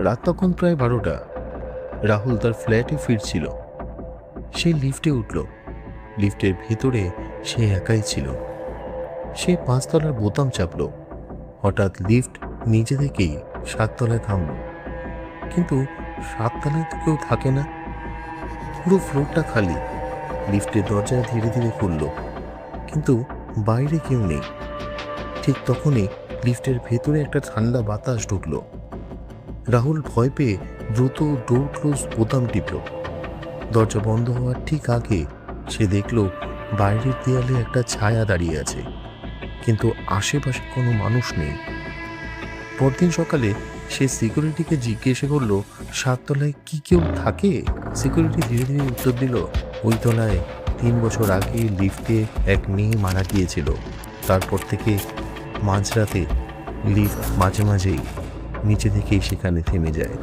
রাত তখন প্রায় 12টা। রাহুল তার ফ্ল্যাটে ফিরছিল। সে লিফটে উঠল। লিফটের ভেতরে সে একাই ছিল। সে 5 তলার বোতাম চাপল। হঠাৎ লিফট নিজে থেকেই 7 তলায় থামল। কিন্তু 7 তলায় তো কেউ থাকে না। পুরো ফ্লোরটা খালি। লিফটের দরজা ধীরে ধীরে খুলল, কিন্তু বাইরে কেউ নেই। ঠিক তখনই লিফটের ভেতরে একটা ঠান্ডা বাতাস ঢুকলো। রাহুল ভয় পেয়ে দ্রুত ডোর ক্লোজ বোতাম টিপল। দরজা বন্ধ হওয়ার ঠিক আগে সে দেখল বাইরের দেয়ালে একটা ছায়া দাঁড়িয়ে আছে, কিন্তু আশেপাশে কোনো মানুষ নেই। পরদিন সকালে সে সিকিউরিটিকে জিজ্ঞেস করলো, 7 তলায় কি কেউ থাকে? সিকিউরিটি ধীরে ধীরে উত্তর দিল, ওই তলায় 3 বছর আগে লিফটে এক মেয়ে মারা গিয়েছিল। তারপর থেকে মাঝরাতে লিফট মাঝে মাঝেই নিচে থেকেই সেখানে থেমে যায়।